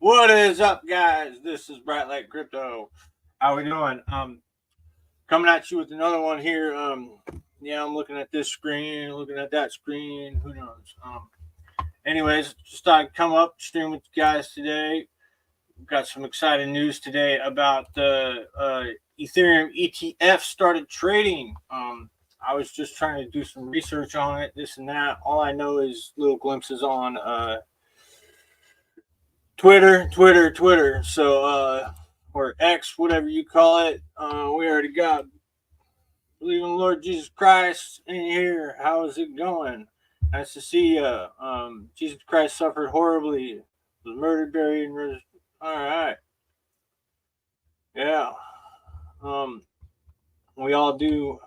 What is up, guys? This is Bright Light Crypto. How we doing? Coming at you with another one here. Yeah, I'm looking at this screen, looking at that screen. Who knows? Anyways, just thought I'd come up, stream with you guys today. We've got some exciting news today about the Ethereum ETF started trading. I was just trying to do some research on it, this and that. All I know is little glimpses on Twitter. So, or X, whatever you call it. We already got believe in the Lord Jesus Christ in here. How is it going? Nice to see you. Jesus Christ suffered horribly, was murdered, buried, and rose. All right. Yeah. We all do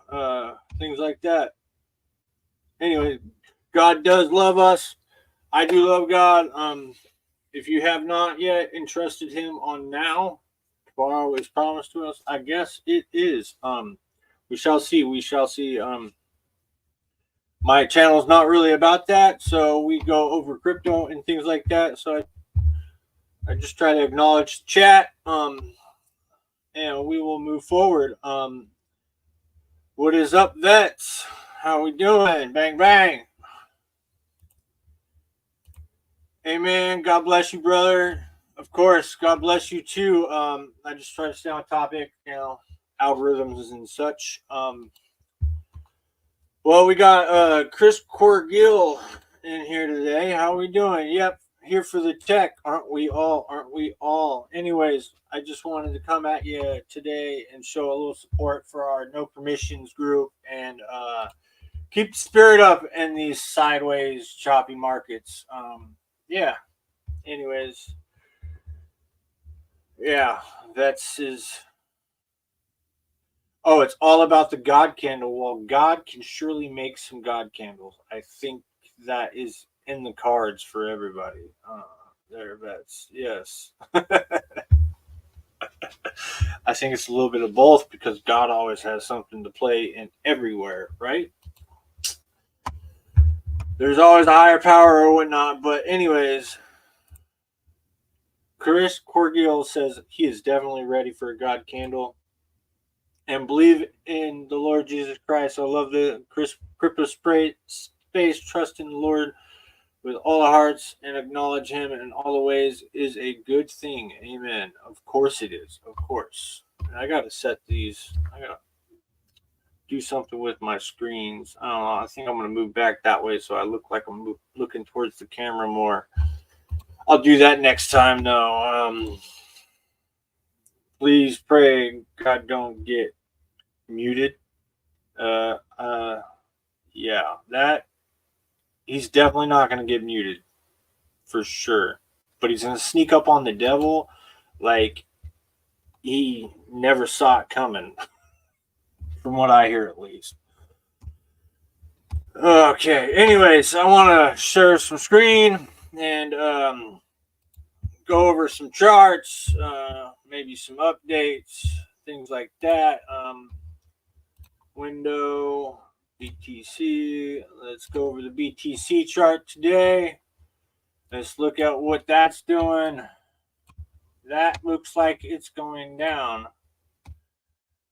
things like that. Anyway, God does love us. I do love God. If you have not yet entrusted him on now, tomorrow is promised to us. I guess it is. We shall see. We shall see. My channel is not really about that, so we go over crypto and things like that. So I just try to acknowledge the chat. And we will move forward. What is up, vets? How we doing? Bang bang. Amen. God bless you, brother. Of course, God bless you too. I just try to stay on topic, algorithms and such. Well, we got Chris Corgill in here today. How are we doing? Yep, here for the tech. Aren't we all? Aren't we all? Anyways, I just wanted to come at you today and show a little support for our No Permissions group and keep the spirit up in these sideways, choppy markets. Yeah. Anyways, yeah, that's his. Oh, it's all about the God candle. Well, God can surely make some God candles. I think that is in the cards for everybody. There, vets. Yes. I think it's a little bit of both because God always has something to play in everywhere, right? There's always a higher power or whatnot. But anyways, Chris Corgill says he is definitely ready for a God candle and believe in the Lord Jesus Christ. I love the crypto space. Trust in the Lord with all our hearts and acknowledge him in all the ways is a good thing. Amen. Of course it is. Of course. And I got to set these. I got to do something with my screens. I don't know. I think I'm going to move back that way so I look like I'm looking towards the camera more. I'll do that next time, though. Please pray God don't get muted. Yeah, that he's definitely not going to get muted for sure. But he's going to sneak up on the devil like he never saw it coming, from what I hear at least. Okay, anyways, I want to share some screen and go over some charts, maybe some updates, things like that. Window, BTC. Let's go over the BTC chart today. Let's look at what that's doing. That looks like it's going down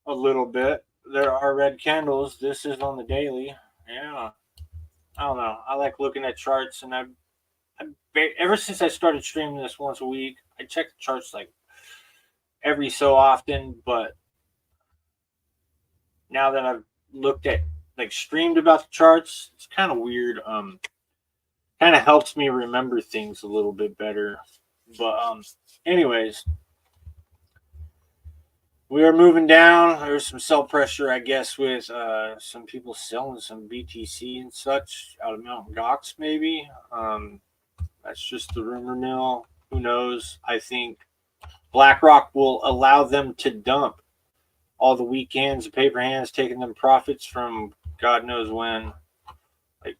a little bit. There are red candles. This is on the daily. Yeah. I don't know. I like looking at charts, and ever since I started streaming this once a week, I check the charts like every so often, but now that I've looked at streamed about the charts, it's kind of weird. Kind of helps me remember things a little bit better. But anyways, we are moving down. There's some sell pressure, I guess, with some people selling some BTC and such out of Mt. Gox, maybe. That's just the rumor mill. Who knows? I think BlackRock will allow them to dump all the weak hands, the paper hands, taking them profits from God knows when, like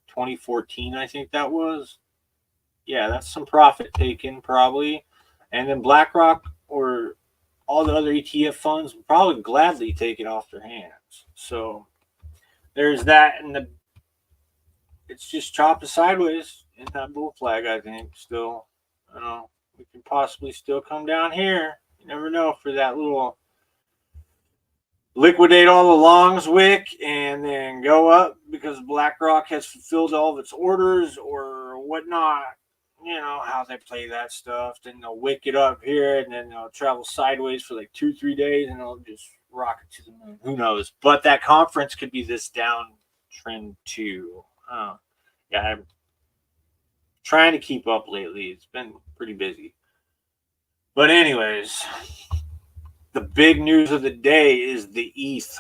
2014, I think that was. Yeah, that's some profit taken probably. And then BlackRock or all the other ETF funds will probably gladly take it off their hands. So there's that, and it's just chopped sideways in that bull flag, I think, still. we can possibly still come down here. You never know for that little liquidate all the longs wick and then go up because BlackRock has fulfilled all of its orders or whatnot. You know how they play that stuff. Then they'll wick it up here and then they'll travel sideways for like 2-3 days and they'll just rock it to the moon. Who knows? But that conference could be this downtrend too. Yeah, I'm trying to keep up lately. It's been pretty busy. But anyways, the big news of the day is the ETH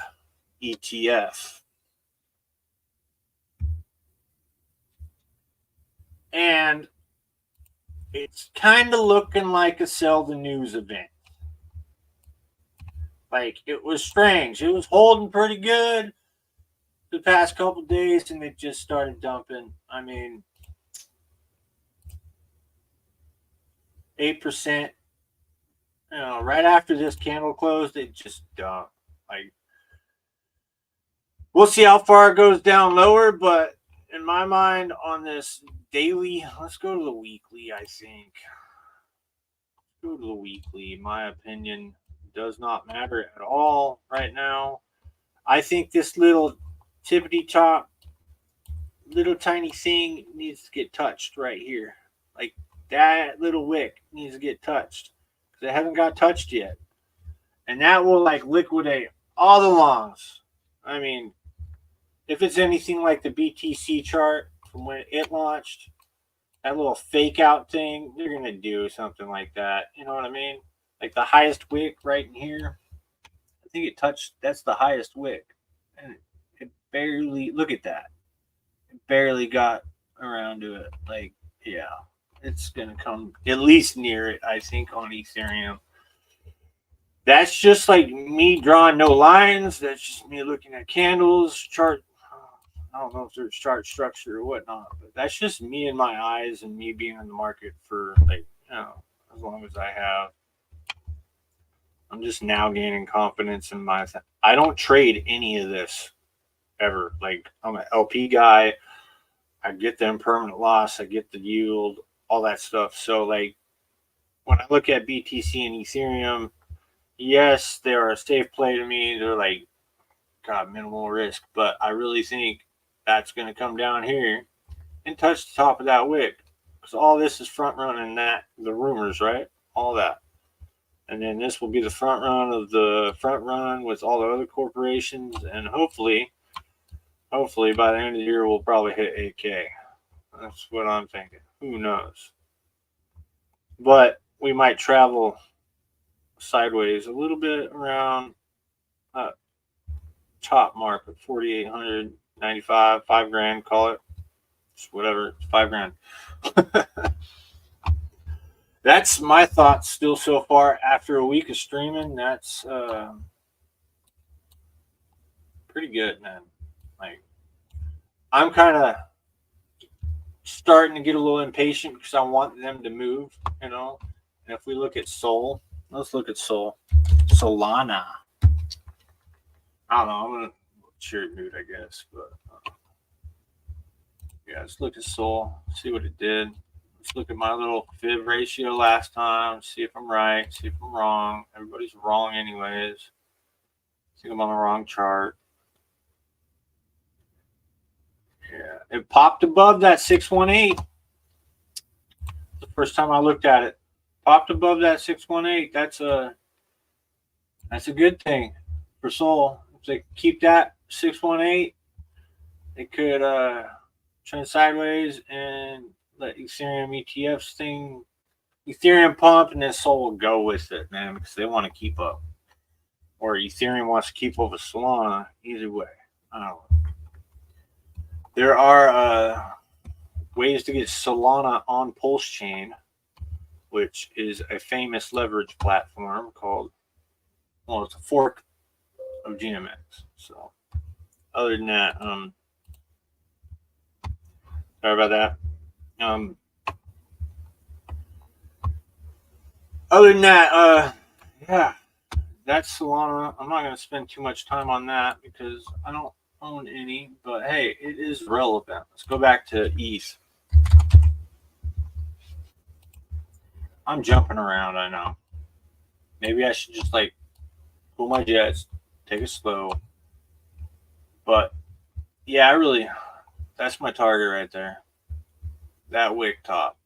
ETF. And it's kind of looking like a sell the news event. Like, it was strange. It was holding pretty good the past couple days, and it just started dumping. I mean, 8%. You know, right after this candle closed, it just dumped. Like, we'll see how far it goes down lower, but in my mind, on this daily, let's go to the weekly, I think. Let's go to the weekly. My opinion does not matter at all right now. I think this little tippity top, little tiny thing needs to get touched right here. Like, that little wick needs to get touched. Because it hasn't got touched yet. And that will, like, liquidate all the longs. I mean, if it's anything like the BTC chart from when it launched, that little fake out thing, they're going to do something like that. You know what I mean? Like the highest wick right in here. I think it touched, that's the highest wick. And it barely, look at that. It barely got around to it. Like, yeah, it's going to come at least near it, I think, on Ethereum. That's just like me drawing no lines. That's just me looking at candles, chart. I don't know if there's chart structure or whatnot, but that's just me and my eyes and me being in the market for, like, you know, as long as I have. I'm just now gaining confidence in my. I don't trade any of this ever. Like, I'm an LP guy. I get the impermanent loss. I get the yield, all that stuff. So, like, when I look at BTC and Ethereum, yes, they're a safe play to me. They're like, God, minimal risk. But I really think that's going to come down here and touch the top of that wick. Because all this is front running that, the rumors, right? All that. And then this will be the front run of the front run with all the other corporations. And hopefully by the end of the year, we'll probably hit 8K. That's what I'm thinking. Who knows? But we might travel sideways a little bit around top mark of 4,895, $5,000, call it. Just whatever, it's $5,000. That's my thoughts still so far after a week of streaming. That's pretty good, man. Like, I'm kind of starting to get a little impatient because I want them to move, you know. And if we look at Sol, let's look at Sol. Solana. I don't know. I'm in a cheery mood, I guess. But yeah, let's look at Sol, see what it did. Let's look at my little fib ratio last time, see if I'm right, see if I'm wrong. Everybody's wrong anyways. I think I'm on the wrong chart. Yeah, it popped above that 618. The first time I looked at it, popped above that 618. That's a good thing for Sol. If they keep that 618, they could trend sideways and let Ethereum ETFs thing, Ethereum pump, and then Sol will go with it, man, because they want to keep up. Or Ethereum wants to keep up with Solana. Either way, I don't know. There are ways to get Solana on Pulsechain, which is a famous leverage platform called, well, it's a fork of GMX. So, other than that, sorry about that. Other than that, yeah, that's Solana. I'm not going to spend too much time on that because I don't own any, but hey, it is relevant. Let's go back to ETH. I'm jumping around. I know. Maybe I should just like cool my jets, take it slow. But yeah, I really that's my target right there. That wick top.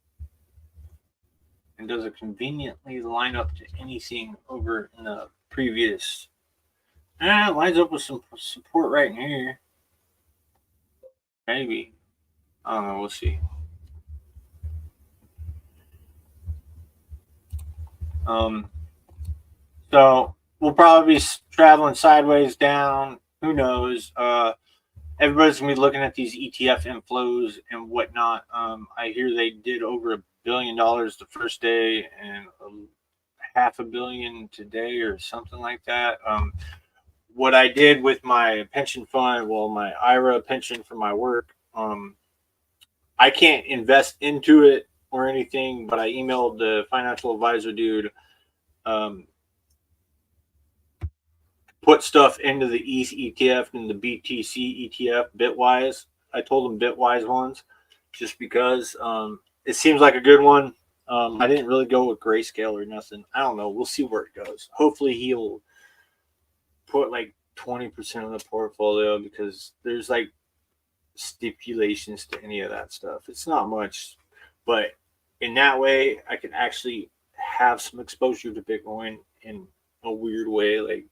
And does it conveniently line up to anything over in the previous? It lines up with some support right here. Maybe. I don't know. We'll see. Um, so we'll probably be traveling sideways down. Who knows? Everybody's gonna be looking at these ETF inflows and whatnot. I hear they did over $1 billion the first day and half a billion today or something like that. What I did with my pension fund, well, my IRA pension for my work, I can't invest into it or anything, but I emailed the financial advisor dude, um, put stuff into the ETH ETF and the BTC ETF Bitwise. I told him Bitwise ones just because it seems like a good one. I didn't really go with Grayscale or nothing. I don't know. We'll see where it goes. Hopefully he'll put like 20% of the portfolio because there's like stipulations to any of that stuff. It's not much, but in that way, I can actually have some exposure to Bitcoin in a weird way, like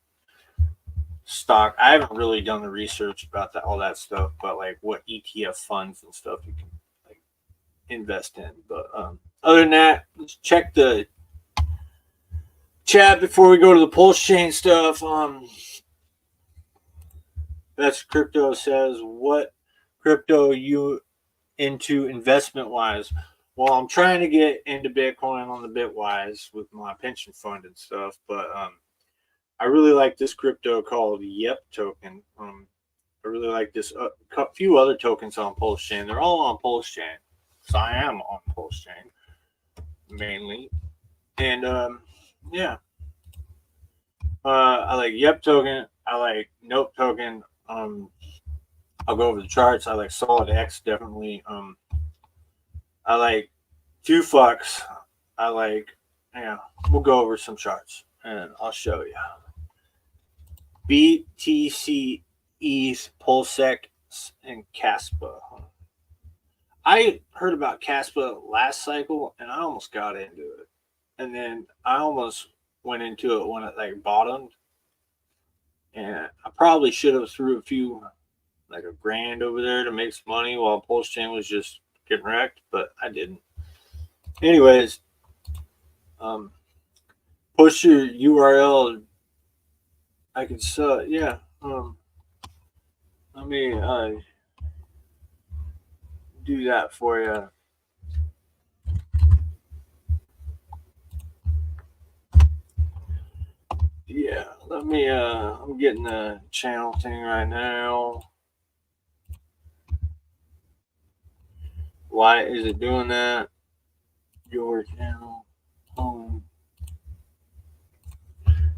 stock. I haven't really done the research about that, all that stuff, but like what ETF funds and stuff you can like invest in. But other than that, let's check the chat before we go to the Pulsechain stuff. That's Crypto says, what crypto you into investment wise? Well, I'm trying to get into Bitcoin on the Bitwise with my pension fund and stuff, but I really like this crypto called Yep token. I really like this few other tokens on Pulsechain. They're all on Pulsechain, so I am on Pulsechain mainly, and yeah, I like Yep token. I like Note token. I'll go over the charts. I like Solid X definitely. I like 2Fucks. I like, yeah, we'll go over some charts and I'll show you. BTC, ETH, Pulsec, and Caspa. I heard about Caspa last cycle and I almost got into it. And then I almost went into it when it like bottomed. And I probably should have threw a few, like $1,000 over there to make some money while Pulsechain was just getting wrecked, but I didn't. Anyways, push your URL. I can yeah. Let me do that for you. Yeah, let me. I'm getting the channel thing right now. Why is it doing that? Your channel.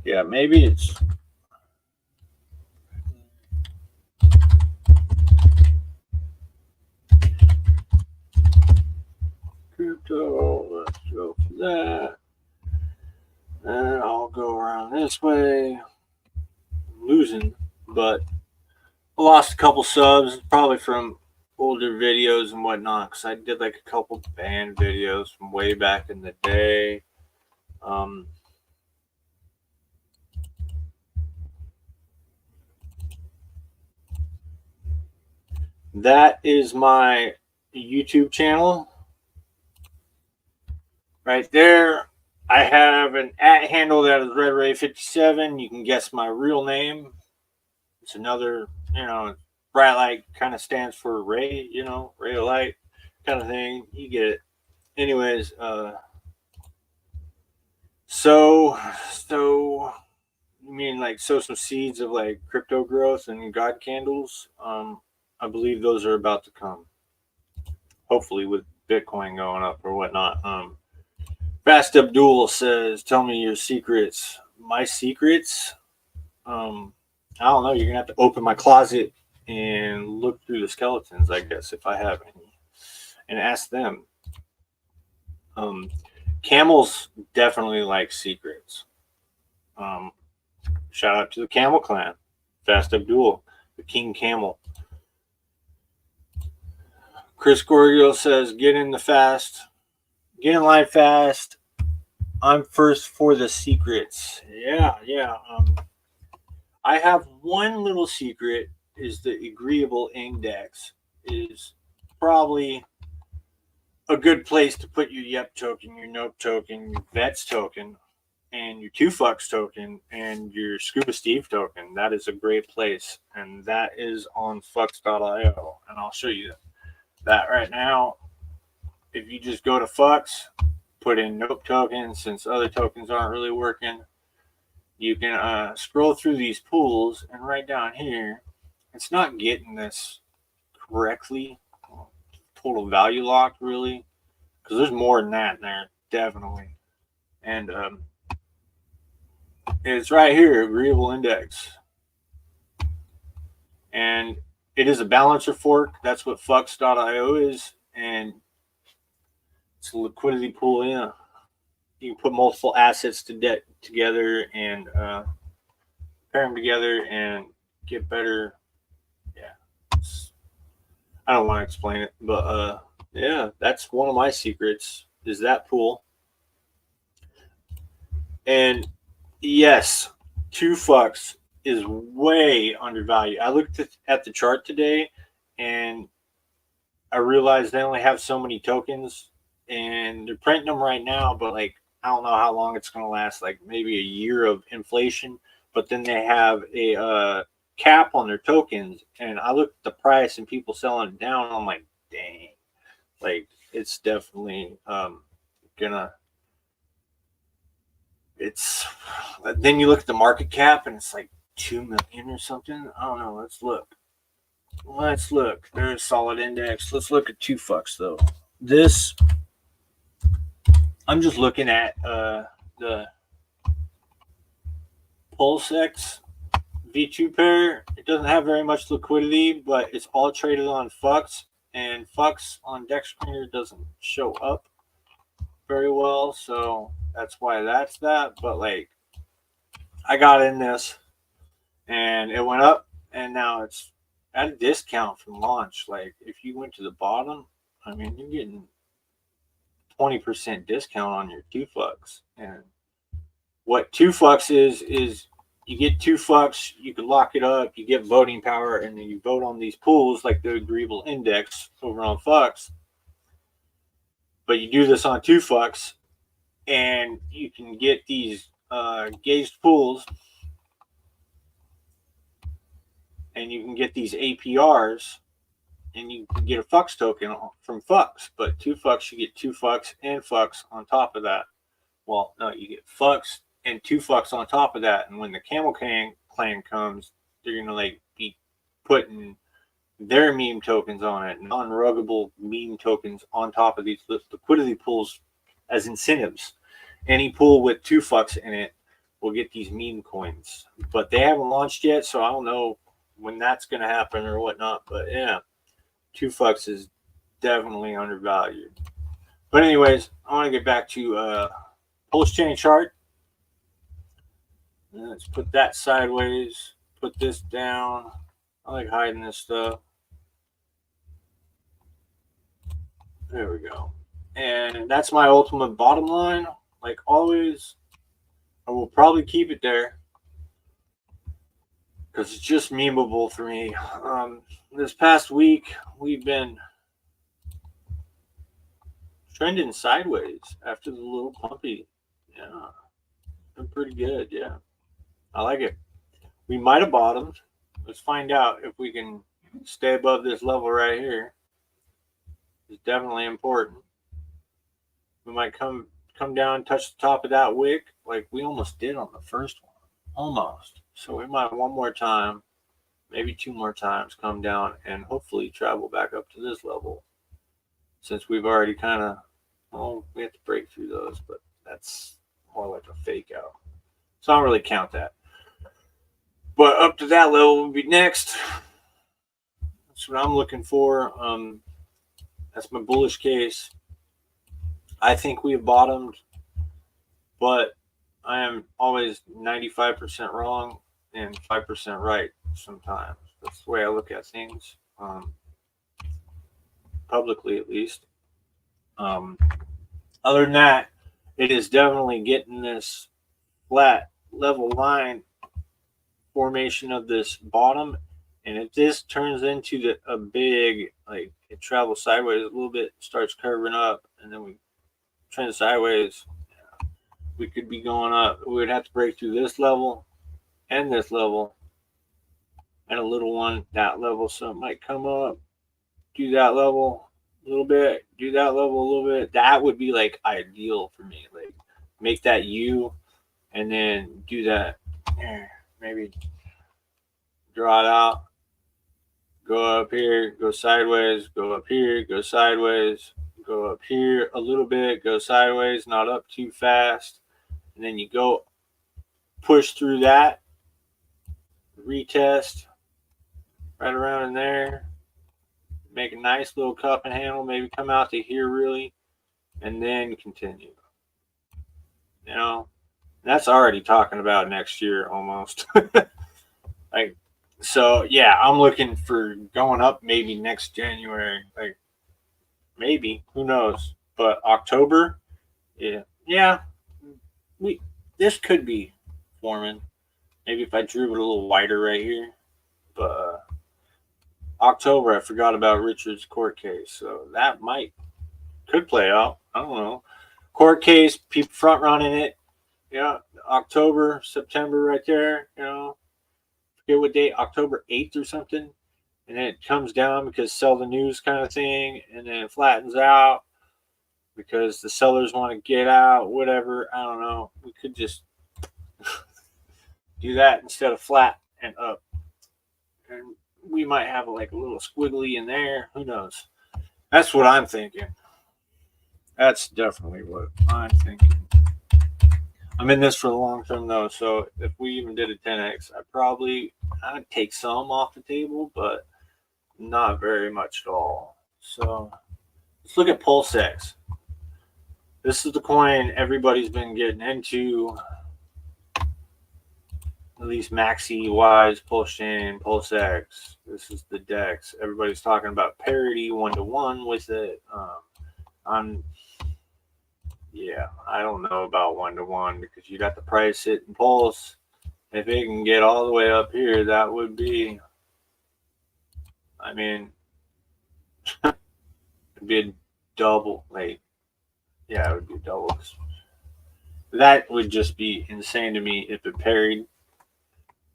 Yeah, maybe it's. Crypto. Let's go for that. And I'll go around this way. I'm losing, but I lost a couple subs, probably from older videos and whatnot, because I did like a couple band videos from way back in the day. That is my YouTube channel. Right there, I have an @ handle that is RedRay57. You can guess my real name. It's another, bright light kind of stands for Ray, ray of light kind of thing. You get it. Anyways, so you mean like sow some seeds of like crypto growth and God candles? I believe those are about to come. Hopefully with Bitcoin going up or whatnot. Fast Abdul says, tell me your secrets. My secrets? I don't know. You're going to have to open my closet and look through the skeletons, I guess, if I have any, and ask them. Camels definitely like secrets. Shout out to the Camel Clan, Fast Abdul, the King Camel. Chris Gorgio says, "Get in the fast, get in line fast. I'm first for the secrets." Yeah. I have one little secret: is the agreeable index is probably a good place to put your YEP token, your NOPE token, your VETS token, and your 2Fucks token, and your Scuba Steve token. That is a great place, and that is on fucks.io. And I'll show you that right now. If you just go to Fucks, put in NOPE token, since other tokens aren't really working, you can scroll through these pools, and right down here, it's not getting this correctly. Total value lock, really, because there's more than that in there, definitely. And it's right here, agreeable index. And it is a balancer fork. That's what fucks.io is. And it's a liquidity pool. Yeah. You can put multiple assets to debt together and pair them together and get better. Yeah. I don't want to explain it, but yeah, that's one of my secrets is that pool. And yes, 2Fucks is way undervalued. I looked at the chart today and I realized they only have so many tokens and they're printing them right now, but like I don't know how long it's going to last, like maybe a year of inflation. But then they have a cap on their tokens, and I looked at the price and people selling it down. And I'm like, dang, like it's definitely gonna. It's then you look at the market cap and it's like 2 million or something. I don't know. Let's look. There's a solid index. Let's look at 2Fucks though. This I'm just looking at the Pulsechain V2 pair. It doesn't have very much liquidity, but it's all traded on Fucks, and Fucks on Dex Screener doesn't show up very well, so that's why that's that. But like, I got in this, and it went up, and now it's at a discount from launch. Like, if you went to the bottom, I mean, you're getting 20% discount on your 2Fucks. And what 2Fucks is you get 2Fucks, you can lock it up, you get voting power, and then you vote on these pools like the agreeable index over on Fucks. But you do this on 2Fucks, and you can get these gauged pools, and you can get these APRs, and you can get a Fucks token from Fucks. But 2Fucks, you get 2Fucks and Fucks on top of that. Well, no, you get Fucks and 2Fucks on top of that. And when the Camel Clan comes, they're gonna like be putting their meme tokens on it, non-ruggable meme tokens on top of these liquidity pools as incentives. Any pool with 2Fucks in it will get these meme coins, but they haven't launched yet, so I don't know when that's gonna happen or whatnot. But yeah, 2Fucks is definitely undervalued. But anyways, I want to get back to Pulsechain chart. Let's put that sideways. Put this down. I like hiding this stuff. There we go. And that's my ultimate bottom line. Like always, I will probably keep it there because it's just memeable for me. This past week, we've been trending sideways after the little pumpy. Yeah, been pretty good. Yeah, I like it. We might have bottomed. Let's find out if we can stay above this level right here. It's definitely important. We might come down, touch the top of that wick like we almost did on the first one. Almost. So we might one more time, maybe 2 more times, come down and hopefully travel back up to this level. Since we've already kind of, well, we have to break through those, but that's more like a fake out. So I don't really count that. But up to that level would be next. That's what I'm looking for. That's my bullish case. I think we have bottomed. but I am always 95% wrong and 5% right sometimes. That's the way I look at things, publicly at least. Um, Other than that, it is definitely getting this flat level line formation of this bottom. And if this turns into a big, like it travels sideways a little bit, starts curving up, and then we trend sideways, we could be going up. We would have to break through this level and this level and a little one, that level. So it might come up, do that level a little bit, do that level a little bit. That would be like ideal for me. Like make that U and then do that. Maybe draw it out, go up here, go sideways, go up here, go sideways, go up here a little bit, go sideways, not up too fast. And then you go push through that, retest right around in there, make a nice little cup and handle, maybe come out to here really, and then continue. You know, that's already talking about next year almost. Like, so yeah, I'm looking for going up maybe next January. Like, maybe, who knows? But October, yeah, we this could be forming. Maybe if I drew it a little wider right here, but October, I forgot about Richard's court case, so that could play out. I don't know. Court case, people front running it. Yeah, October, September, right there. Forget what date, October 8th or something, and then it comes down because sell the news kind of thing, and then it flattens out because the sellers want to get out. Whatever, I don't know. We could just do that instead of flat and up, and we might have like a little squiggly in there. Who knows? That's what I'm thinking. That's definitely what I'm thinking. I'm in this for the long term though, so if we even did a 10x, I'd take some off the table, but not very much at all. So let's look at Pulsex. This is the coin everybody's been getting into, at least maxi wise, Pulsechain, Pulsex. This is the DEX. Everybody's talking about parity 1-to-1 with it. I don't know about 1-to-1 because you'd have to price it in Pulse. If it can get all the way up here, that would be, I mean, it'd be a double. Like, yeah, it would be a double. That would just be insane to me if it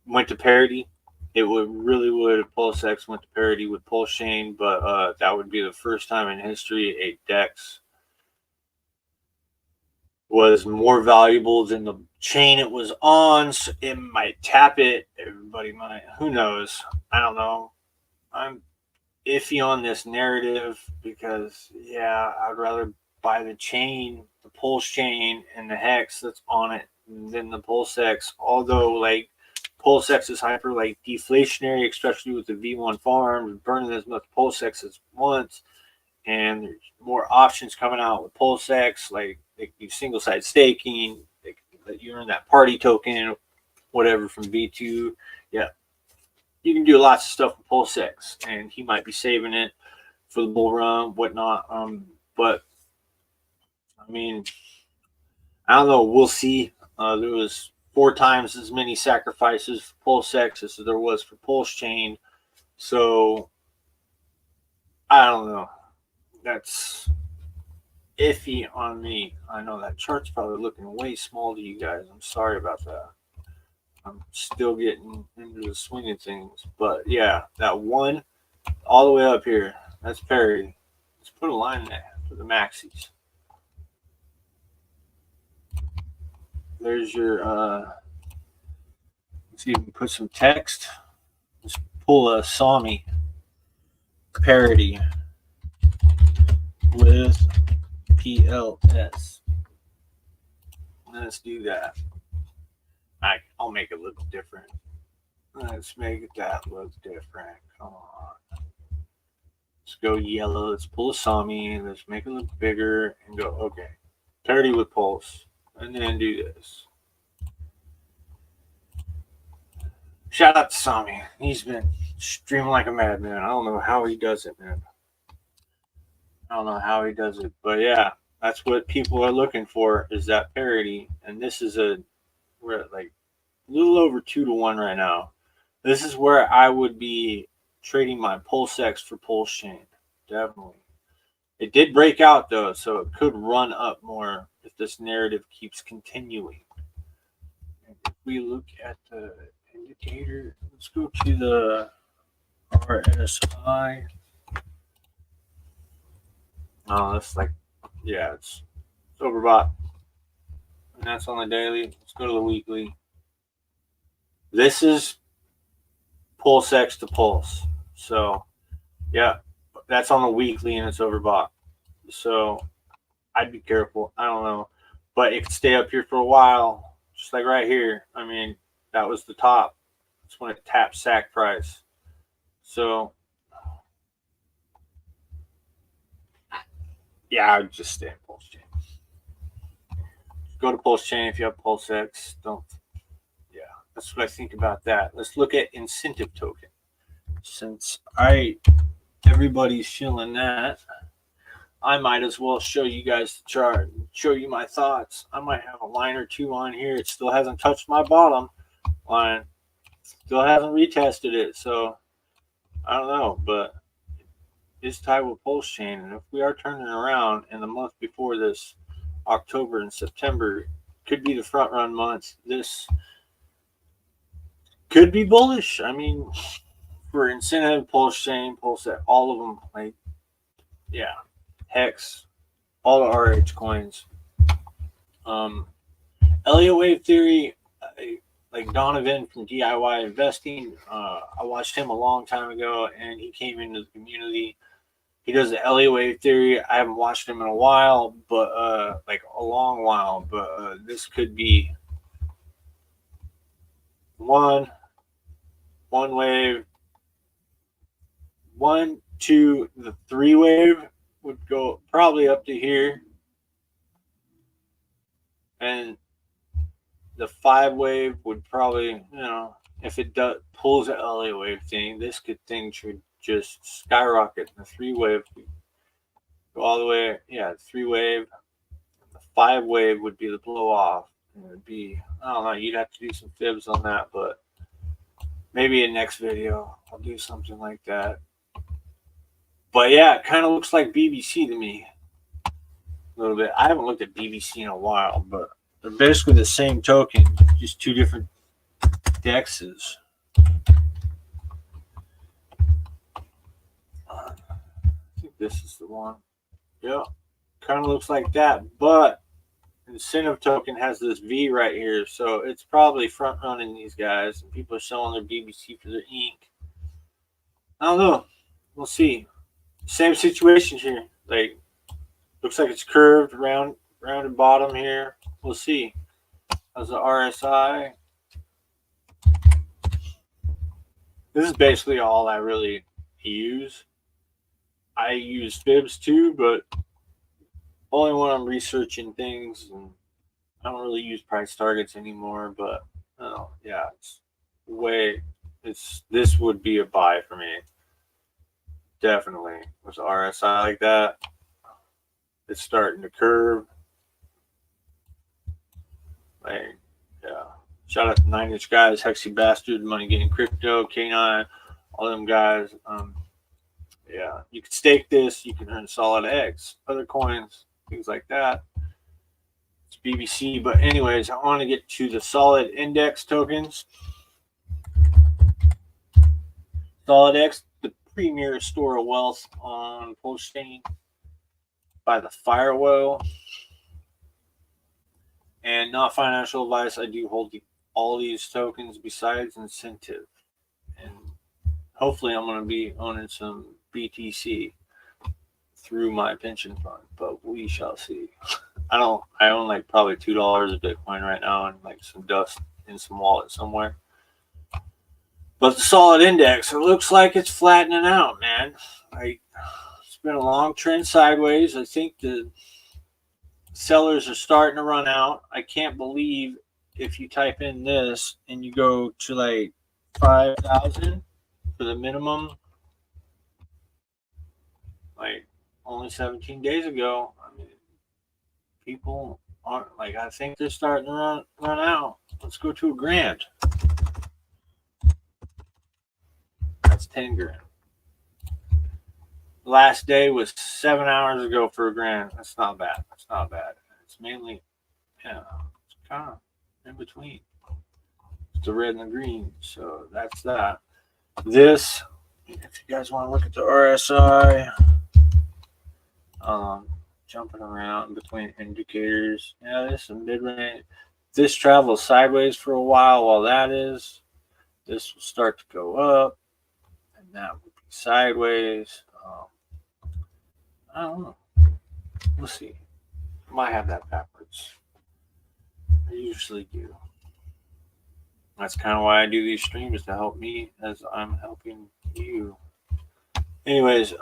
went to parity. It would if Pulsex went to parity with Pulsechain, but that would be the first time in history a DEX was more valuable than the chain it was on. So it might tap it. Everybody might. Who knows? I don't know. I'm iffy on this narrative because, yeah, I'd rather buy the chain, the Pulsechain, and the hex that's on it than the Pulsex. Although, like, Pulsex is hyper, like, deflationary, especially with the V1 farms, burning as much Pulsex as once. And there's more options coming out with Pulsex, like they can do single side staking, they can let you earn that party token, whatever from V2. Yeah, you can do lots of stuff with Pulsex, and he might be saving it for the bull run, whatnot. But I mean, I don't know. We'll see. There was 4 times as many sacrifices for Pulsex as there was for Pulsechain, so I don't know. That's iffy on me. I know that chart's probably looking way small to you guys. I'm sorry about that. I'm still getting into the swing of things. But yeah, that one all the way up here, that's parity. Let's put a line there for the maxis. There's your, let's even put some text. Let's pull a Sami parity with PLS. Let's do that. I'll make it look different. Let's make that look different. Come on. Let's go yellow. Let's pull a Sami. Let's make it look bigger and go, okay. Parity with Pulse. and then do this. Shout out to Sami. He's been streaming like a madman. I don't know how he does it, man. I don't know how he does it, but yeah, that's what people are looking for, is that parity. And this is we're at like a little over 2-1 right now. This is where I would be trading my Pulsex for Pulsechain. Definitely. It did break out though, so it could run up more if this narrative keeps continuing. And if we look at the indicator, let's go to the RSI. Oh, that's like, yeah, it's overbought. And that's on the daily. Let's go to the weekly. This is Pulsex to Pulse. So, yeah, that's on the weekly and it's overbought. So, I'd be careful. I don't know. But it could stay up here for a while, just like right here. I mean, that was the top. That's when it tapped sack price. So, yeah, I would just stay in Pulsechain. Go to Pulsechain if you have Pulsex. Don't. Yeah, that's what I think about that. Let's look at incentive token. Since everybody's shilling that, I might as well show you guys the chart, show you my thoughts. I might have a line or two on here. It still hasn't touched my bottom line. Still hasn't retested it. So I don't know, but it's tied with Pulsechain. And if we are turning around in the month before this, October and September, could be the front run months. This could be bullish. I mean, for incentive, Pulsechain, Pulsechan, all of them, like, yeah, Hex, all the RH coins. Elliott Wave Theory, like Donovan from DIY Investing, I watched him a long time ago, and he came into the community. He does the Elliott Wave Theory. I haven't watched him in a while, but like a long while. But this could be one wave, 1, 2, the 3 wave would go probably up to here, and the 5 wave would probably, if it pulls the Elliott Wave thing, this thing should just skyrocket. The 3 wave would go all the way. Yeah, the 3 wave. The 5 wave would be the blow off. It would be, I don't know, you'd have to do some fibs on that, but maybe in next video I'll do something like that. But yeah, it kind of looks like BBC to me a little bit. I haven't looked at BBC in a while, but they're basically the same token, just two different dexes. I think this is the one. Yeah, kind of looks like that, but incentive token has this V right here, so it's probably front running these guys, and people are selling their BBC for their ink. I don't know. We'll see. Same situation here. Like, looks like it's curved, rounded bottom here. We'll see. How's the RSI? This is basically all I really use. I use fibs too, but only when I'm researching things, and I don't really use price targets anymore. But yeah, this would be a buy for me. Definitely. With the RSI like that, it's starting to curve. Like, yeah. Shout out to 9-inch guys, Hexy Bastard, Money Getting Crypto, K9, all them guys. Yeah, you can stake this, you can earn solid eggs, other coins, things like that. It's BBC, but anyways, I want to get to the solid index tokens. Solid X, the premier store of wealth on Pulsechain by the firewall. And not financial advice. I do hold all these tokens besides incentive. And hopefully I'm going to be owning some BTC through my pension fund, but we shall see. I own like probably $2 of Bitcoin right now and like some dust in some wallet somewhere. But the solid index, it looks like it's flattening out, man. It's been a long trend sideways. I think the sellers are starting to run out. I can't believe if you type in this and you go to like 5,000 for the minimum, like only 17 days ago. I mean, people aren't like. I think they're starting to run out. Let's go to a grand. That's 10 grand. Last day was 7 hours ago for a grand. That's not bad. That's not bad. It's mainly, it's kind of in between. It's the red and the green. So that's that. This, if you guys want to look at the RSI, jumping around between indicators. Yeah, this is mid range. This travels sideways for a while that is. This will start to go up, and that will be sideways. I don't know. We'll see. I might have that backwards. I usually do. That's kind of why I do these streams, to help me as I'm helping you. Anyways,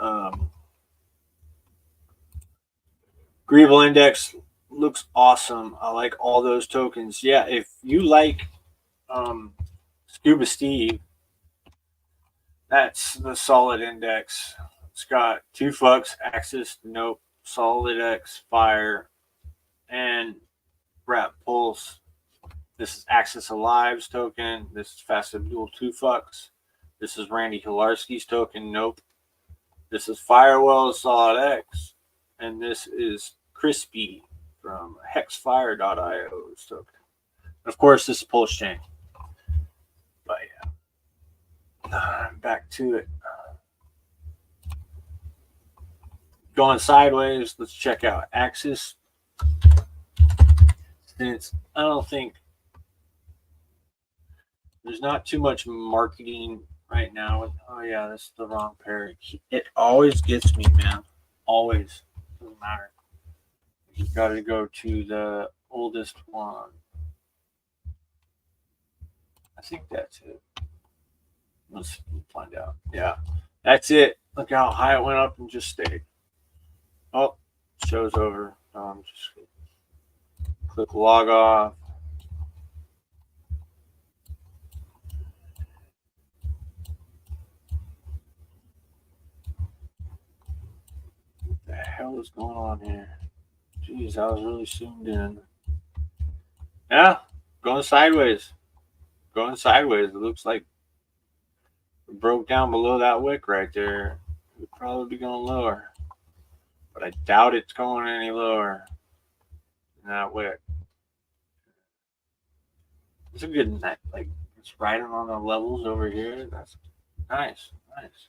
Agreeable Index looks awesome. I like all those tokens. Yeah, if you like Scuba Steve, that's the solid index. It's got 2 fucks, Axis, Nope, Solid X, Fire, and Wrap Pulse. This is Axis Alive's token. This is Fast Abdul 2 fucks. This is Randy Hilarski's token, Nope. This is Firewell Solid X. And this is Crispy from hexfire.io's token. And of course, this is Pulsechain. But yeah, back to it. Going sideways, let's check out Axis. Since I don't think there's not too much marketing right now. Oh yeah, this is the wrong pair. It always gets me, man. Always. Doesn't matter. You got to go to the oldest one. I think that's it. Let's find out. Yeah, that's it. Look how high it went up and just stayed. Oh, show's over. Just click log off. What the hell is going on here? Jeez, I was really zoomed in. Yeah, going sideways. Going sideways. It looks like it broke down below that wick right there. It would probably be going lower. But I doubt it's going any lower than that wick. It's a good net. Like, it's riding on the levels over here. That's nice. Nice.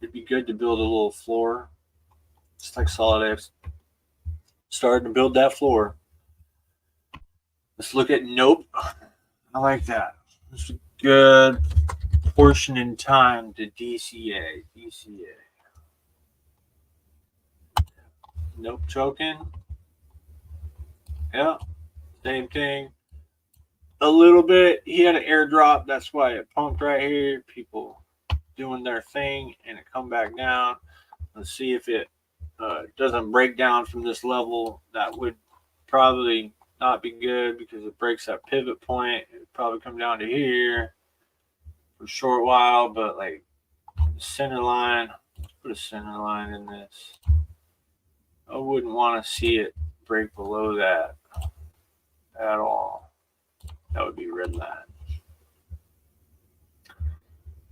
It'd be good to build a little floor. Just like Solid X. Starting to build that floor. Let's look at Nope. I like that. It's a good portion in time to DCA. Nope token. Yeah. Same thing. A little bit. He had an airdrop. That's why it pumped right here. People doing their thing and it come back down. Let's see if it doesn't break down from this level. That would probably not be good because it breaks that pivot point. It would probably come down to here for a short while, but like the center line, let's put a center line in this. I wouldn't want to see it break below that at all. That would be red line.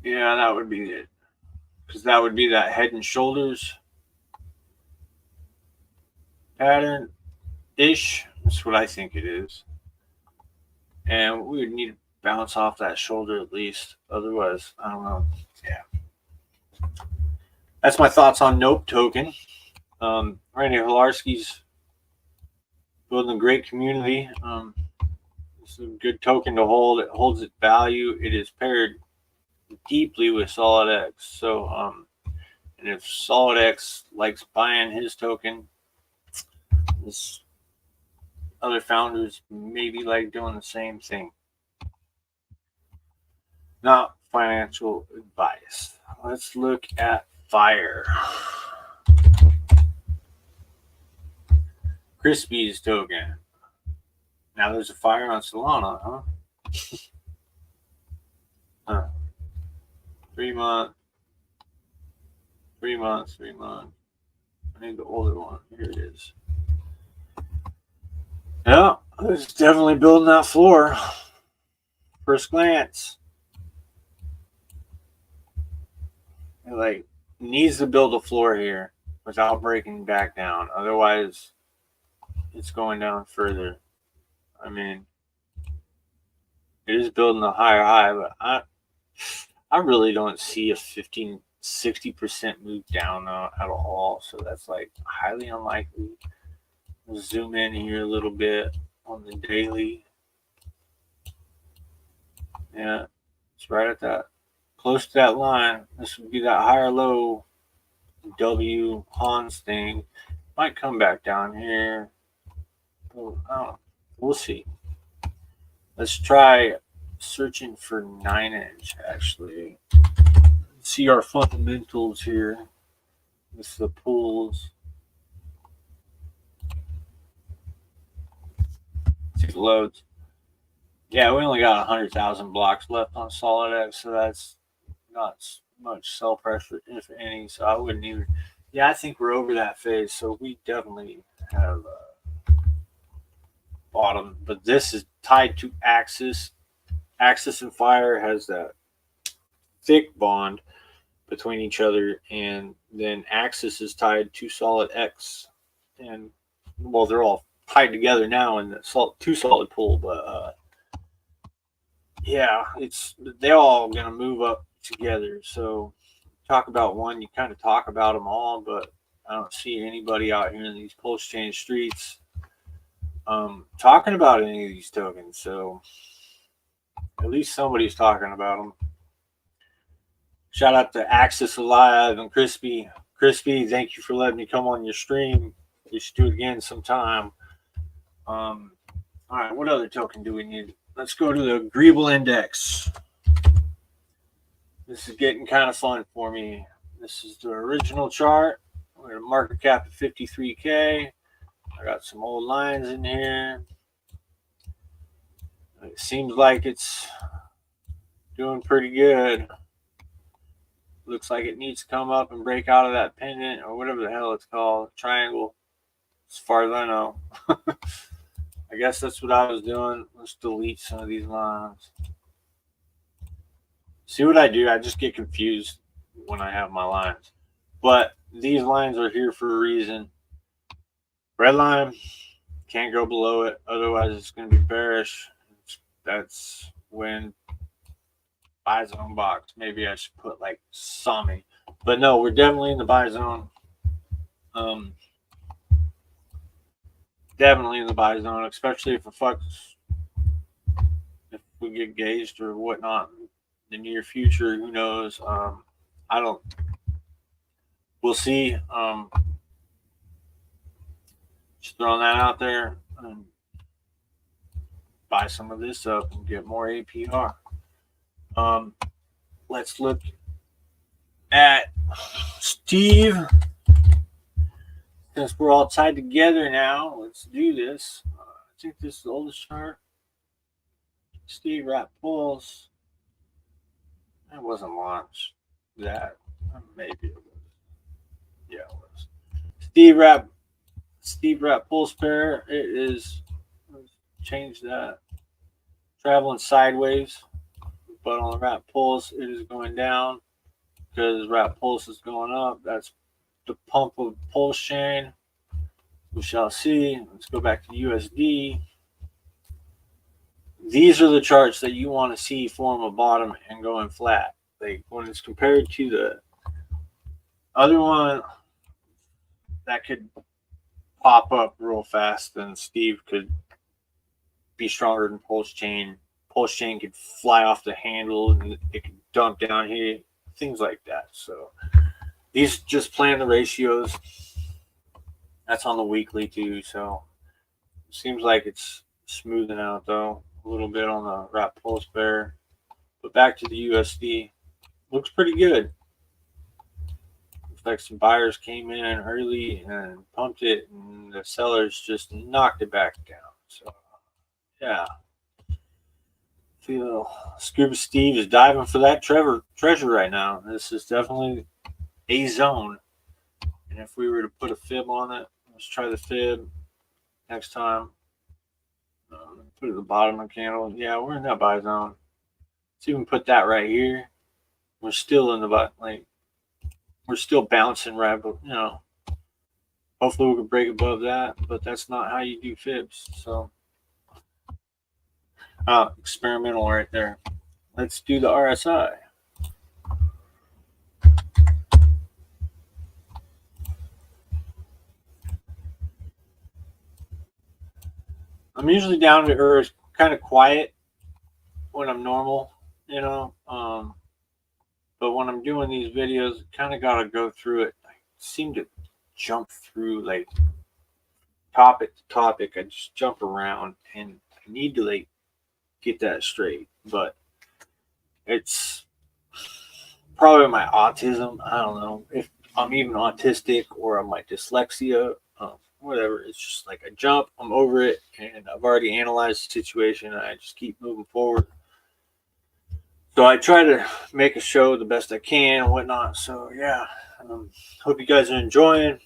Yeah, that would be it. Because that would be that head and shoulders pattern-ish. That's what I think it is. And we would need to bounce off that shoulder at least. Otherwise, I don't know. Yeah. That's my thoughts on Nope token. Randy Hilarski's building a great community. It's a good token to hold. It holds its value. It is paired deeply with Solid X. So, and if Solid X likes buying his token, this other founders maybe like doing the same thing. Not financial advice. Let's look at Fire. Crispy's token. Now there's a fire on Solana, huh? 3 months. 3 months. 3 months. I need the older one. Here it is. Yeah, it's definitely building that floor. First glance. It, like, needs to build a floor here without breaking back down. Otherwise, it's going down further. I mean, it is building a higher high, but I really don't see a 60% move down at all. So that's like highly unlikely. We'll zoom in here a little bit on the daily. Yeah, it's right at that, close to that line. This would be that higher low W Hans thing. Might come back down here. Oh, we'll see. Let's try searching for 9-inch actually. See our fundamentals here. This is the pools. See the loads. Yeah, we only got 100,000 blocks left on SolidX, so that's not much sell pressure, if any. So I wouldn't even. Yeah, I think we're over that phase. So we definitely have bottom. But this is tied to Axis. Axis and Fire has that thick bond between each other, and then Axis is tied to SolidX, and well, they're all tied together now in the two solid pool, but yeah, they're all gonna move up together. So talk about one, you kind of talk about them all, but I don't see anybody out here in these Pulsechain streets talking about any of these tokens. So at least somebody's talking about them. Shout out to Axis Alive and Crispy. Crispy, thank you for letting me come on your stream. We should do it again sometime. All right, what other token do we need? Let's go to the Agreeable Index. This is getting kind of fun for me. This is the original chart. We're at a market cap of 53K. I got some old lines in here. It seems like it's doing pretty good. Looks like it needs to come up and break out of that pendant or whatever the hell it's called, triangle, as far as I know. I guess that's what I was doing. Let's delete some of these lines. See what I do? I just get confused when I have my lines. But these lines are here for a reason. Red line, can't go below it. Otherwise, it's going to be bearish. That's when buy zone box. Maybe I should put like Sami. But no, we're definitely in the buy zone. Definitely in the buy zone, especially if if we get gauged or whatnot in the near future. Who knows? I don't. We'll see. Just throwing that out there. Buy some of this up and get more APR. Let's look at Steve. Since we're all tied together now, let's do this. I think this is the oldest chart. Steve Rap Pulse. That wasn't launched. That maybe it was. Yeah, it was. Steve Rap Pulse pair. It is. Let's change that. Traveling sideways, but on the Rap Pulse, it is going down because Rap Pulse is going up. That's the pump of Pulsechain. We shall see. Let's go back to USD. These are the charts that you want to see form a bottom and going flat. Like when it's compared to the other one that could pop up real fast, then Steve could be stronger than Pulsechain. Pulsechain could fly off the handle and it could dump down here, things like that. So these just playing the ratios. That's on the weekly too. So it seems like it's smoothing out though a little bit on the Rap Pulse pair. But back to the USD, looks pretty good. like some buyers came in early and pumped it, and the sellers just knocked it back down. So yeah, feel Scuba Steve is diving for that treasure right now. This is definitely a zone. And if we were to put a fib on it, let's try the fib next time. Put it at the bottom of the candle. Yeah, we're in that buy zone. Let's even put that right here. We're still in the buy, like we're still bouncing right, but hopefully we can break above that. But that's not how you do fibs. So experimental right there. Let's do the RSI. I'm usually down to earth, kind of quiet when I'm normal, but when I'm doing these videos, kind of got to go through it. I seem to jump through like topic to topic. I just jump around, and I need to like get that straight. But it's probably my autism. I don't know if I'm even autistic or my dyslexia. Whatever. It's just like I jump, I'm over it, and I've already analyzed the situation, and I just keep moving forward. So I try to make a show the best I can and whatnot. So yeah, hope you guys are enjoying.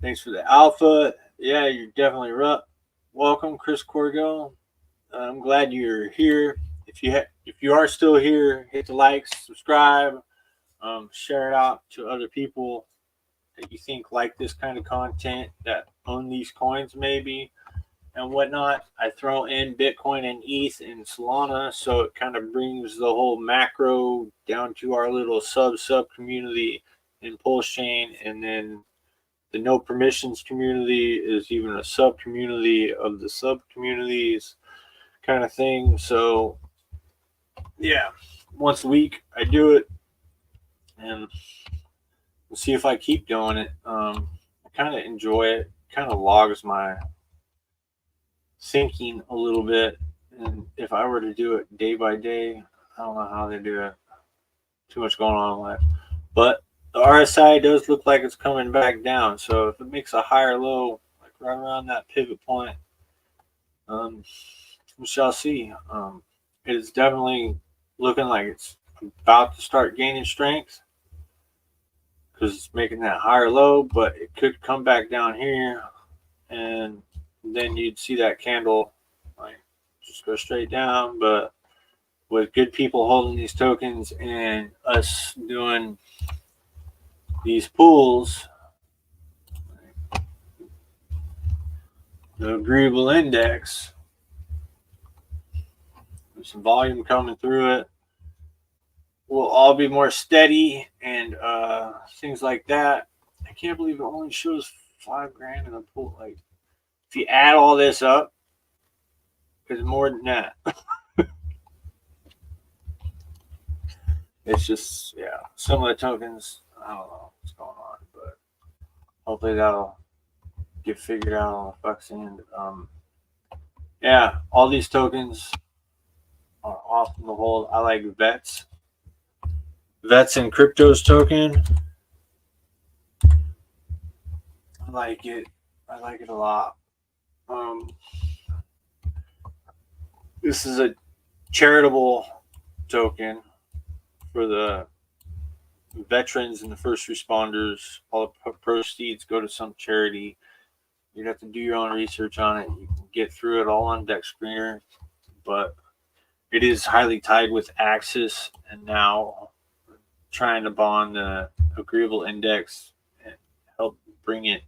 Thanks for the alpha. Yeah, you're definitely right. Welcome, Chris Corgo. I'm glad you're here. If you are still here, hit the likes, subscribe, share it out to other people that you think like this kind of content, that own these coins maybe and whatnot. I throw in Bitcoin and ETH and Solana, so it kind of brings the whole macro down to our little sub community in Pulsechain, and then the no permissions community is even a sub community of the sub communities kind of thing. So yeah, once a week I do it, and we'll see if I keep doing it. I kind of enjoy it. Kind of logs my thinking a little bit, and if I were to do it day by day, I don't know how they do it. Too much going on in life. But the RSI does look like it's coming back down. So if it makes a higher low, like right around that pivot point, we shall see. It is definitely looking like it's about to start gaining strength because it's making that higher low, but it could come back down here, and then you'd see that candle like just go straight down. But with good people holding these tokens and us doing these pools, the agreeable index, with some volume coming through it, will all be more steady and things like that. I can't believe it only shows $5,000 in the pool. Like, if you add all this up, it's more than that. It's just, yeah, some of the tokens, I don't know what's going on, but hopefully that'll get figured out on the fuck's end. Yeah, all these tokens are off the hold. I like Vets. Vets and Crypto's token. I like it. I like it a lot. This is a charitable token for the veterans and the first responders. All the proceeds go to some charity. You'd have to do your own research on it. You can get through it all on Dex Screener, but it is highly tied with Axis, and now trying to bond the agreeable index and help bring it.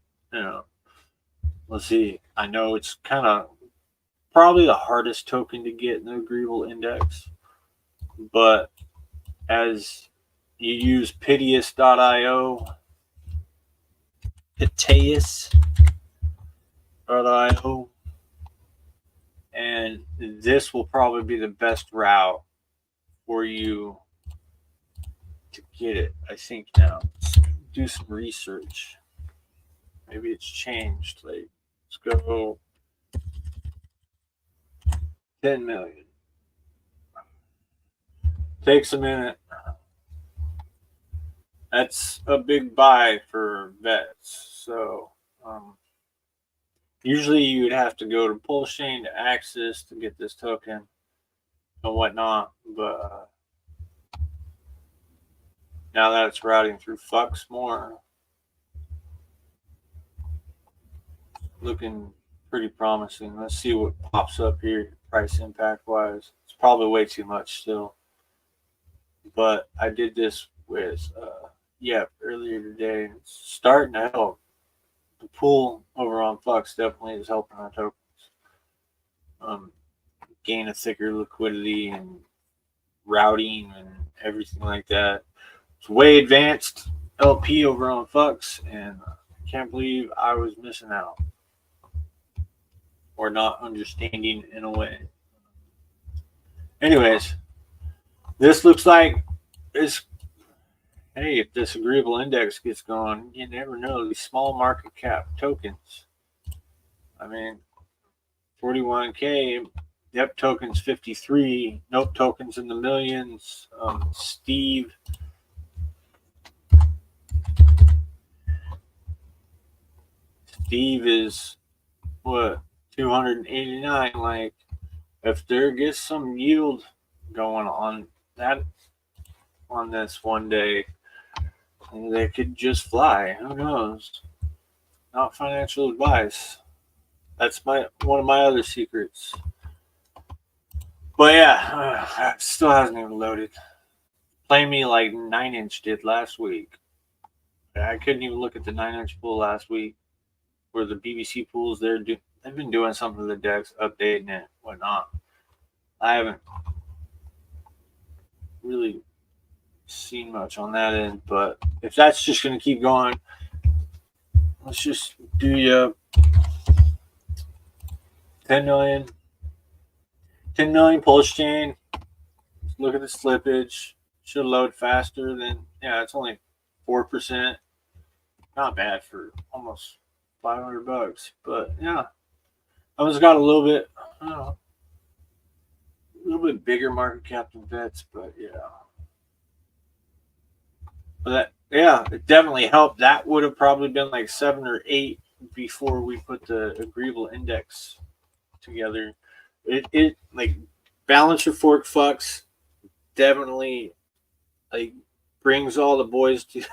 Let's see. I know it's kind of probably the hardest token to get in the agreeable index, but as you use Piteous.io, Piteous.io, and this will probably be the best route for you to get it. I think now. Let's do some research. Maybe it's changed. Like, let's go 10 million. Takes a minute. That's a big buy for vets. So usually you would have to go to Pulsechain to access to get this token and whatnot. But now that it's routing through Flux more, looking pretty promising. Let's see what pops up here price impact wise. It's probably way too much still. But I did this with earlier today. It's starting to help. The pool over on Flux definitely is helping our tokens gain a thicker liquidity and routing and everything like that. It's way advanced LP over on Flux, and I can't believe I was missing out or not understanding in a way. Anyways, this looks like it's, hey, if this agreeable index gets going, you never know. These small market cap tokens. I mean, 41K. Yep, tokens 53. Nope, tokens in the millions. Steve is what, 289. Like, if there gets some yield going on that on this one day, they could just fly. Who knows? Not financial advice. That's one of my other secrets. But yeah, still hasn't even loaded. Play me like 9-inch did last week. I couldn't even look at the 9-inch pool last week. Where the BBC pools, they've been doing something to the decks, updating it, whatnot. I haven't really seen much on that end, but if that's just going to keep going, let's just do 10 million. 10 million Pulsechain. Look at the slippage. Should load faster than, it's only 4%. Not bad for almost $500, but yeah, I almost got a little bit, I don't know, a little bit bigger market cap than vets, but yeah. But it definitely helped. That would have probably been like 7 or 8 before we put the agreeable index together. It like balance your fork Flux definitely like brings all the boys to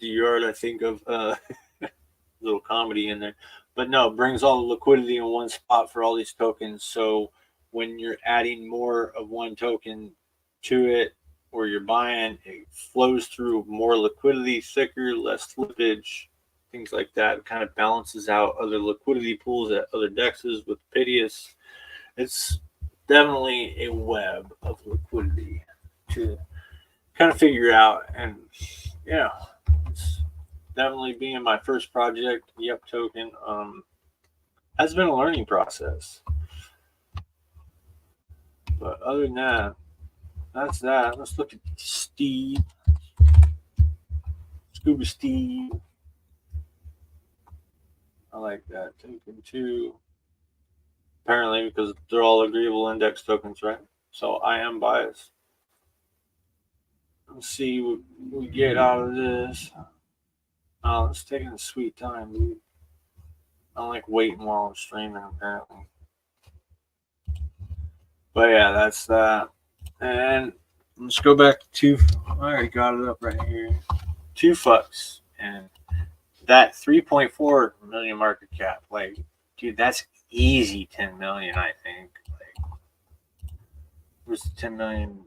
yard. I think of little comedy in there, but no, brings all the liquidity in one spot for all these tokens. So when you're adding more of one token to it, or you're buying, it flows through more liquidity, thicker, less slippage, things like that. It kind of balances out other liquidity pools at other dexes with Piteous. It's definitely a web of liquidity to kind of figure out, and yeah, it's definitely being my first project. Yep, token has been a learning process, but other than that, that's that. Let's look at Steve, Scuba Steve. I like that token too. Apparently, because they're all agreeable index tokens, right? So I am biased. Let's see what we get out of this. Oh, it's taking a sweet time, dude. I don't like waiting while I'm streaming, apparently. But yeah, that's that. And let's go back to two. I already got it up right here. 2 fucks. And that 3.4 million market cap. Like, dude, that's easy 10 million, I think. Like, where's the 10 million?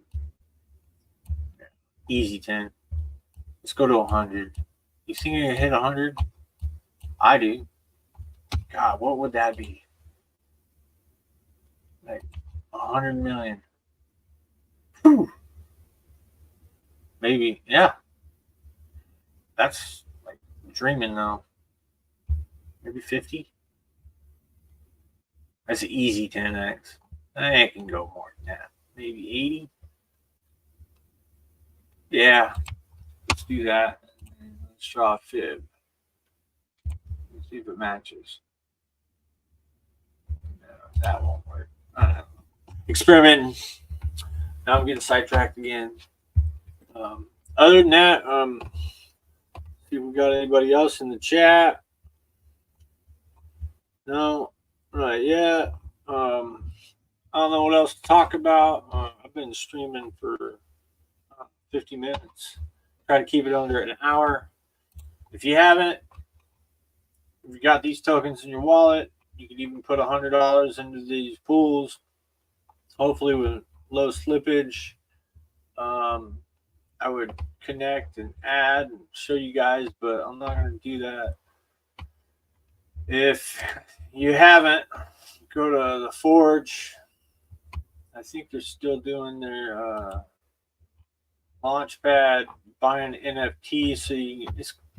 Easy 10. Let's go to 100. You think you can hit 100? I do. God, what would that be? Like 100 million. Whew. Maybe, yeah. That's like dreaming though. Maybe 50. That's an easy 10x. I can go more than that. Maybe 80. Yeah, let's do that. Let's draw a fib. Let's see if it matches. No, that won't work. Experimenting. Now I'm getting sidetracked again. Other than that, see if we got anybody else in the chat. No, not yet. I don't know what else to talk about. I've been streaming for 50 minutes. Try to keep it under an hour. If you haven't, if you got these tokens in your wallet, you can even put $100 into these pools. Hopefully with low slippage. I would connect and add and show you guys, but I'm not going to do that. If you haven't, go to the Forge. I think they're still doing their Launchpad, buying NFTs. So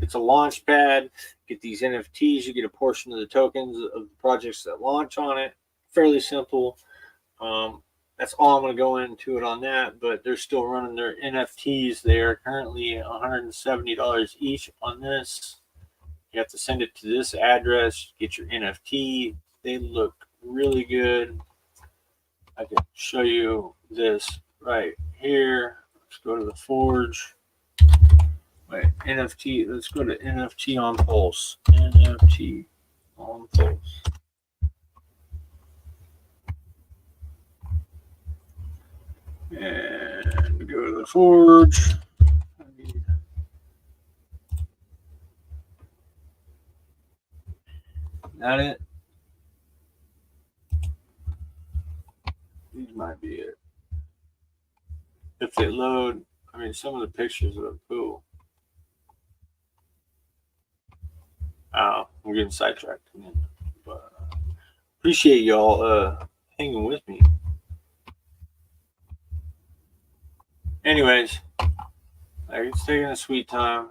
it's a Launchpad. Get these NFTs. You get a portion of the tokens of the projects that launch on it. Fairly simple. That's all I'm going to go into it on that. But they're still running their NFTs. They are currently $170 each on this. You have to send it to this address. Get your NFT. They look really good. I can show you this right here. Let's go to the Forge. Wait, NFT. Let's go to NFT on Pulse. NFT on Pulse. And go to the Forge. That it? These might be it. If they load, I mean, some of the pictures are cool. I'm getting sidetracked again. But appreciate y'all hanging with me. Anyways, it's taking a sweet time.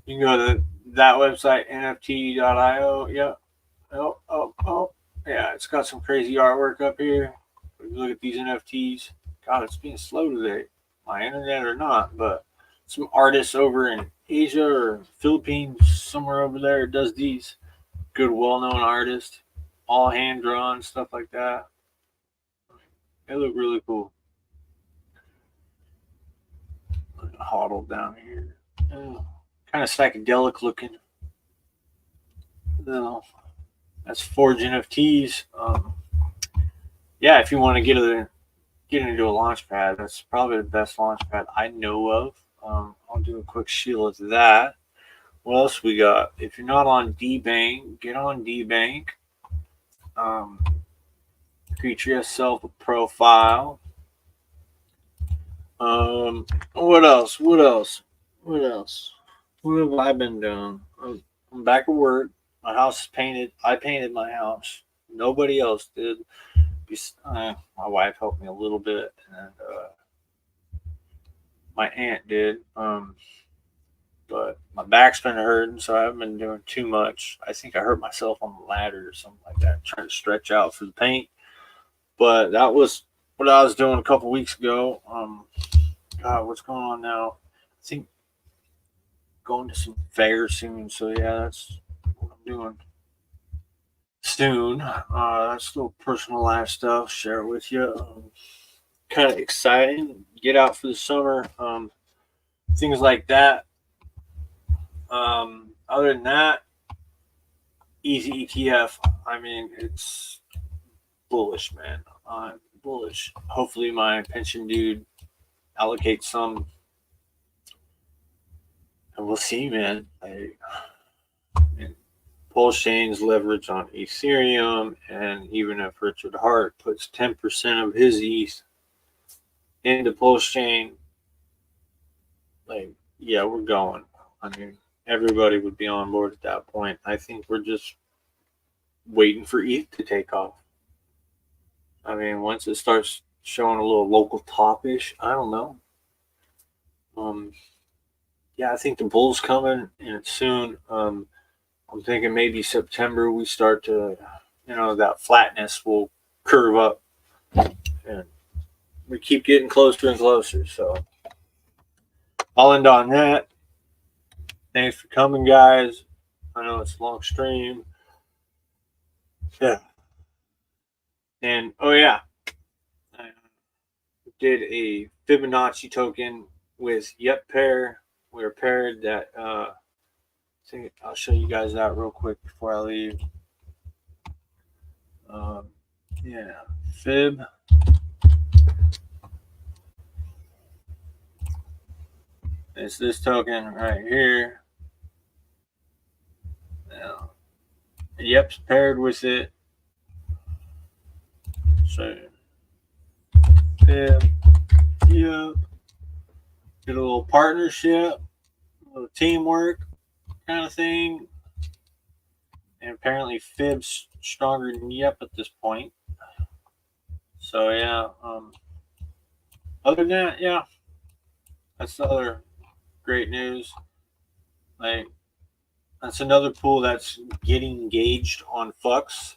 You can go to that website, nft.io. Yep. Oh. Yeah, it's got some crazy artwork up here. If you look at these NFTs, God, it's being slow today. My internet or not, but some artists over in Asia or Philippines, somewhere over there, does these. Good, well-known artist, all hand-drawn, stuff like that. They look really cool. Hodled down here. Oh, kind of psychedelic looking. No, that's Forge NFTs. Yeah, if you want to get into a launch pad, that's probably the best launch pad I know of. I'll do a quick shield of that. What else we got? If you're not on DBank, get on DBank. Create yourself a profile. What else? What have I been doing? I'm back at work. My house is painted. I painted my house. Nobody else did. My wife helped me a little bit, and my aunt did. But my back's been hurting, so I haven't been doing too much. I think I hurt myself on the ladder or something like that, trying to stretch out for the paint. But that was what I was doing a couple weeks ago. God, what's going on now? I think going to some fairs soon. So yeah, that's what I'm doing soon. That's a little personal life stuff. Share it with you. Kind of exciting. Get out for the summer. Things like that. Other than that, easy ETF. I mean, it's bullish, man. Bullish. Hopefully, my pension dude allocates some, and we'll see, man. Pulsechain's leverage on Ethereum, and even if Richard Hart puts 10% of his ETH into Pulsechain, yeah, we're going. I mean, everybody would be on board at that point. I think we're just waiting for ETH to take off. I mean, once it starts showing a little local top-ish, I don't know. Yeah, I think the bull's coming, and it's soon. I'm thinking maybe September we start to, that flatness will curve up, and we keep getting closer and closer. So I'll end on that. Thanks for coming, guys. I know it's a long stream. Yeah. And, oh, yeah. I did a Fibonacci token with Yep Pair. We're paired that. I'll show you guys that real quick before I leave. Yeah, fib. It's this token right here. Now, Yep's paired with it. So, fib, Yep. Get a little partnership, a little teamwork kind of thing. And apparently, fib's stronger than Yep at this point. So, yeah. Other than that, yeah. That's the other great news. Like, that's another pool that's getting engaged on Flux.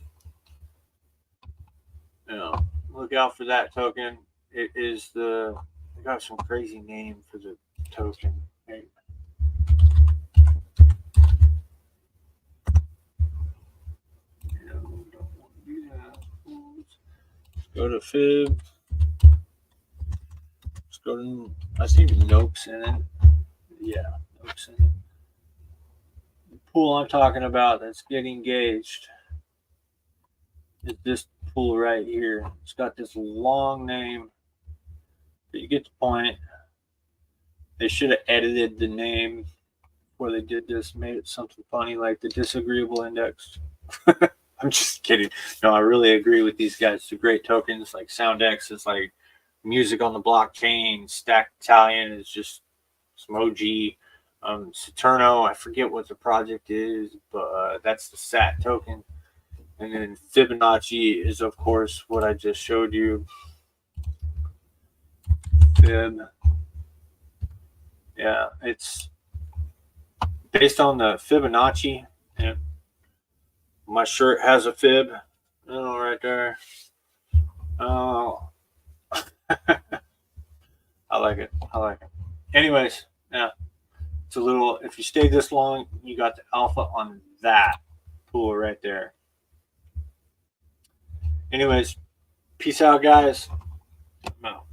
You know, look out for that token. It is the. I got some crazy name for the token. Right? Don't want to do that. Let's go to fib. Let's go to. I see Nope's in it. Yeah, Nope's in it. The pool I'm talking about that's getting engaged is this pool right here. It's got this long name, but you get the point. They should have edited the name before they did this, made it something funny like the disagreeable index. I'm just kidding. No, I really agree with these guys. They're great tokens. Like SoundX is like music on the blockchain. Stack Italian is just some OG. Saturno, I forget what the project is, but that's the SAT token. And then Fibonacci is, of course, what I just showed you. Fib. Yeah, it's based on the Fibonacci. Yeah. My shirt has a fib. Oh, right there. Oh. I like it. I like it. Anyways, yeah. It's a little, if you stay this long, you got the alpha on that pool right there. Anyways, peace out, guys. I'm out.